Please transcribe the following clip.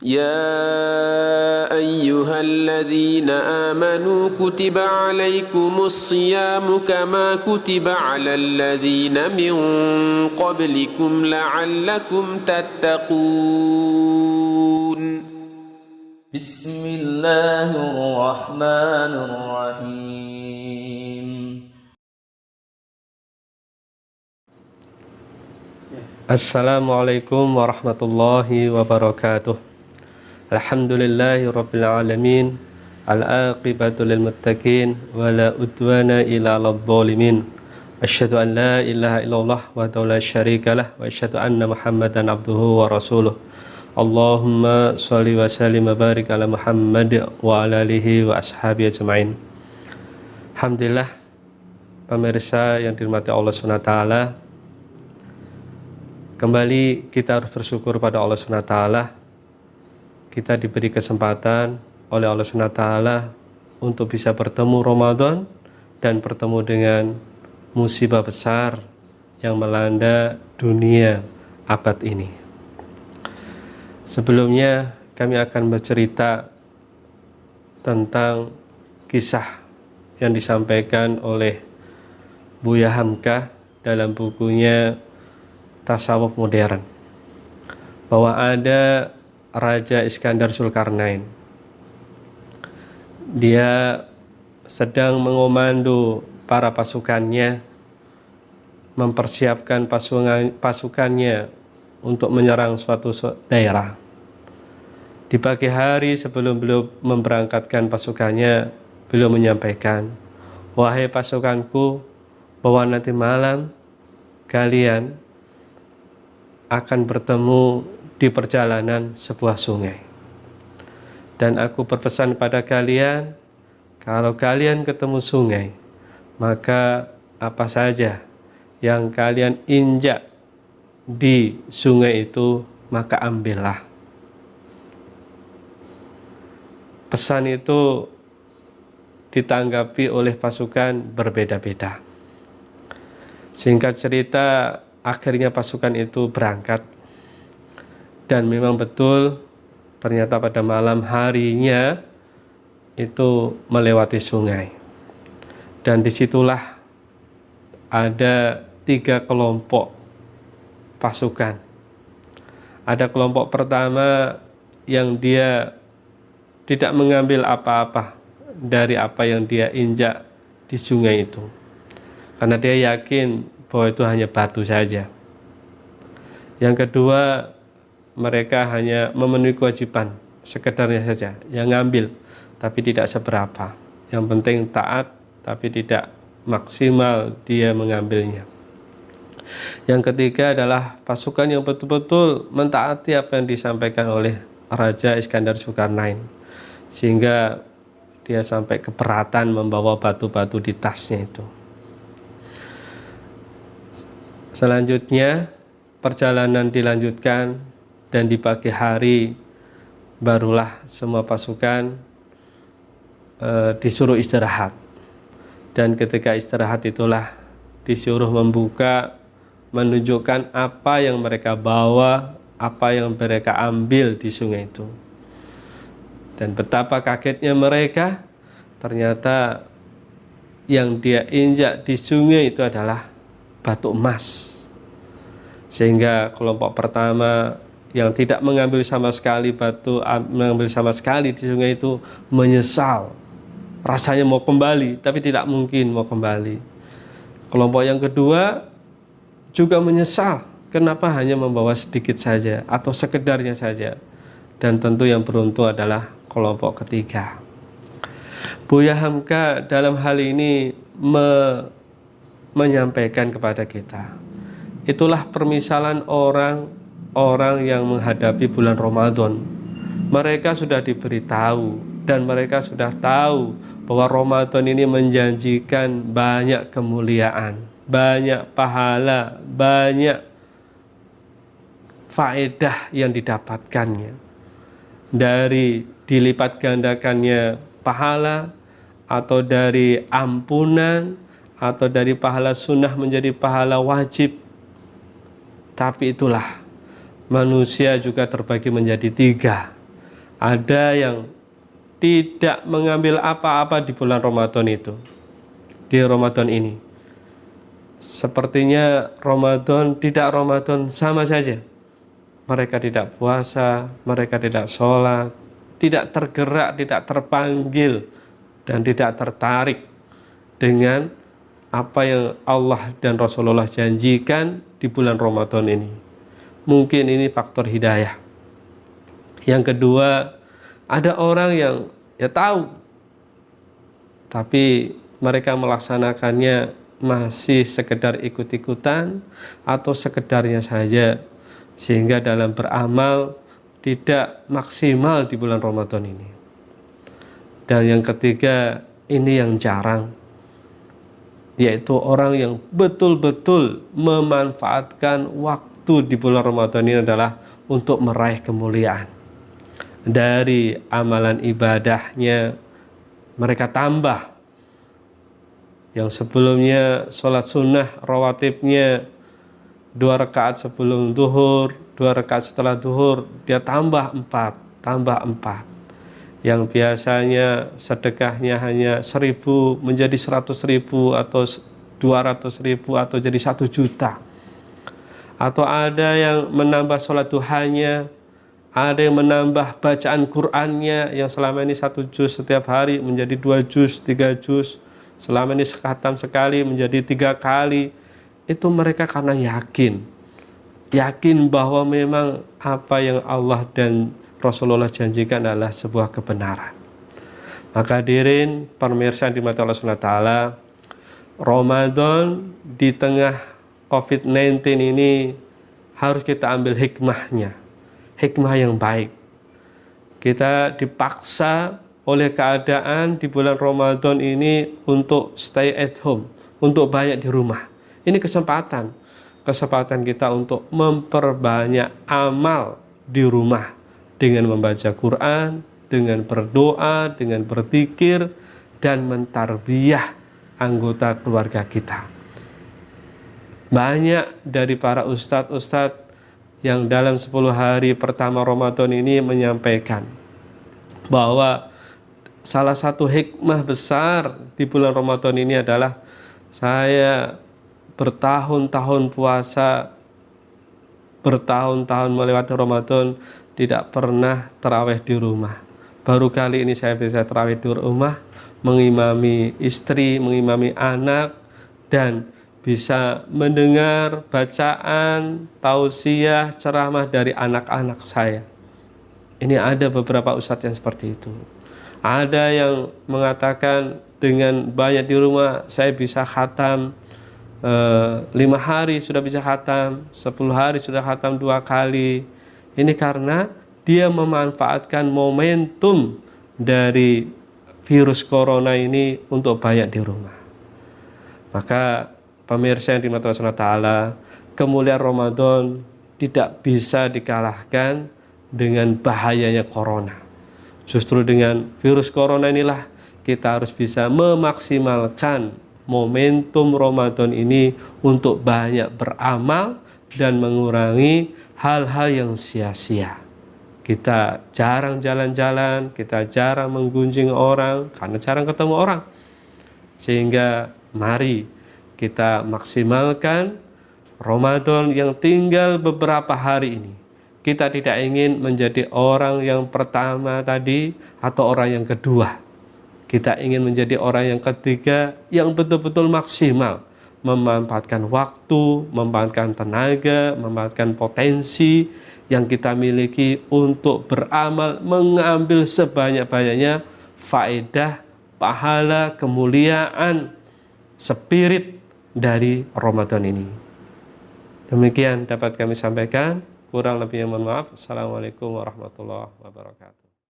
يا أيها الذين آمنوا كتب عليكم الصيام كما كتب على الذين من قبلكم لعلكم تتقون بسم الله الرحمن الرحيم. Assalamualaikum warahmatullahi wabarakatuh. Alhamdulillahi rabbil alamin. Al-aqibatu lil muttaqin wa la udwana illa 'alal zalimin. Asyhadu an la ilaha illallah wa la syarikalah wa asyhadu anna Muhammadan abduhu wa rasuluh. Allahumma shalli wa sallim wa barik ala Muhammad wa ala alihi wa ashabihi ajmain. Alhamdulillah, pemirsa yang dirahmati Allah Subhanahu wa taala, kembali kita harus bersyukur pada Allah SWT. Kita diberi kesempatan oleh Allah SWT untuk bisa bertemu Ramadan dan bertemu dengan musibah besar yang melanda dunia abad ini. Sebelumnya kami akan bercerita tentang kisah yang disampaikan oleh Buya Hamka dalam bukunya Tasawuf Modern, bahwa ada Raja Iskandar Zulkarnain. Dia sedang mengomando para pasukannya, mempersiapkan pasukannya untuk menyerang suatu daerah. Di pagi hari sebelum beliau memberangkatkan pasukannya, beliau menyampaikan, "Wahai pasukanku, bahwa nanti malam kalian akan bertemu di perjalanan sebuah sungai. Dan aku berpesan pada kalian, kalau kalian ketemu sungai, maka apa saja yang kalian injak di sungai itu, maka ambillah." Pesan itu ditanggapi oleh pasukan berbeda-beda. Singkat cerita, akhirnya pasukan itu berangkat, dan memang betul ternyata pada malam harinya itu melewati sungai, dan disitulah ada 3 kelompok pasukan. Ada kelompok pertama yang dia tidak mengambil apa-apa dari apa yang dia injak di sungai itu, karena dia yakin bahwa itu hanya batu saja. Yang kedua, mereka hanya memenuhi kewajiban sekedarnya saja, yang ngambil tapi tidak seberapa, yang penting taat tapi tidak maksimal dia mengambilnya. Yang ketiga adalah pasukan yang betul-betul mentaati apa yang disampaikan oleh Raja Iskandar Zulkarnain, sehingga dia sampai keberatan membawa batu-batu di tasnya itu. Selanjutnya perjalanan dilanjutkan, dan di pagi hari barulah semua pasukan disuruh istirahat. Dan ketika istirahat itulah disuruh membuka, menunjukkan apa yang mereka bawa, apa yang mereka ambil di sungai itu. Dan betapa kagetnya mereka, ternyata yang dia injak di sungai itu adalah batu emas. Sehingga kelompok pertama yang tidak mengambil sama sekali mengambil sama sekali di sungai itu menyesal. Rasanya mau kembali, tapi tidak mungkin mau kembali. Kelompok yang kedua juga menyesal, kenapa hanya membawa sedikit saja atau sekedarnya saja. Dan tentu yang beruntung adalah kelompok ketiga. Buya Hamka dalam hal ini menyampaikan kepada kita, itulah permisalan orang yang menghadapi bulan Ramadan. Mereka sudah diberitahu dan mereka sudah tahu bahwa Ramadan ini menjanjikan banyak kemuliaan, banyak pahala, banyak faedah yang didapatkannya, dari dilipat gandakannya pahala, atau dari ampunan, atau dari pahala sunnah menjadi pahala wajib. Tapi itulah, manusia juga terbagi menjadi 3. Ada yang tidak mengambil apa-apa di bulan Ramadan itu, di Ramadan ini. Sepertinya Ramadan tidak Ramadan sama saja. Mereka tidak puasa, mereka tidak sholat, tidak tergerak, tidak terpanggil, dan tidak tertarik dengan apa yang Allah dan Rasulullah janjikan di bulan Ramadan ini. Mungkin ini faktor hidayah. Yang kedua, ada orang yang tahu, tapi mereka melaksanakannya masih sekedar ikut-ikutan atau sekedarnya saja, sehingga dalam beramal tidak maksimal di bulan Ramadan ini. Dan yang ketiga, ini yang jarang, yaitu orang yang betul-betul memanfaatkan waktu di bulan Ramadan ini adalah untuk meraih kemuliaan. Dari amalan ibadahnya mereka tambah. Yang sebelumnya sholat sunnah rawatibnya 2 rakaat sebelum duhur, 2 rakaat setelah duhur, dia tambah 4. Yang biasanya sedekahnya hanya 1.000 menjadi 100.000 atau 200.000 atau jadi 1 juta. Atau ada yang menambah sholat duhanya, ada yang menambah bacaan Qur'annya yang selama ini 1 juz setiap hari menjadi 2 juz, 3 juz. Selama ini sekhatam sekali menjadi 3 kali. Itu mereka karena yakin bahwa memang apa yang Allah dan Rasulullah janjikan adalah sebuah kebenaran. Maka hadirin pemirsa di mata Allah SWT, Ramadan di tengah COVID-19 ini harus kita ambil hikmahnya, hikmah yang baik. Kita dipaksa oleh keadaan di bulan Ramadan ini untuk stay at home, untuk banyak di rumah. Ini kesempatan kita untuk memperbanyak amal di rumah dengan membaca Quran, dengan berdoa, dengan berzikir, dan mentarbiyah anggota keluarga kita. Banyak dari para ustadz yang dalam 10 hari pertama Ramadan ini menyampaikan bahwa salah satu hikmah besar di bulan Ramadan ini adalah saya bertahun-tahun puasa, bertahun-tahun melewati Ramadan, tidak pernah tarawih di rumah. Baru kali ini saya bisa tarawih di rumah, mengimami istri, mengimami anak, dan bisa mendengar bacaan, tausiah, ceramah dari anak-anak saya. Ini ada beberapa ustadz yang seperti itu. Ada yang mengatakan dengan banyak di rumah saya bisa khatam 5 hari sudah bisa khatam, 10 hari sudah khatam 2 kali. Ini karena dia memanfaatkan momentum dari virus corona ini untuk banyak di rumah. Maka pemirsa yang dimati Allah Ta'ala, kemuliaan Ramadan tidak bisa dikalahkan dengan bahayanya corona. Justru dengan virus corona inilah kita harus bisa memaksimalkan momentum Ramadan ini untuk banyak beramal dan mengurangi hal-hal yang sia-sia. Kita jarang jalan-jalan, kita jarang menggunjing orang karena jarang ketemu orang. Sehingga mari kita maksimalkan Ramadan yang tinggal beberapa hari ini. Kita tidak ingin menjadi orang yang pertama tadi atau orang yang kedua. Kita ingin menjadi orang yang ketiga yang betul-betul maksimal memanfaatkan waktu, memanfaatkan tenaga, memanfaatkan potensi yang kita miliki untuk beramal, mengambil sebanyak-banyaknya faedah, pahala, kemuliaan, spirit dari Ramadan ini. Demikian dapat kami sampaikan. Kurang lebihnya mohon maaf. Assalamualaikum warahmatullahi wabarakatuh.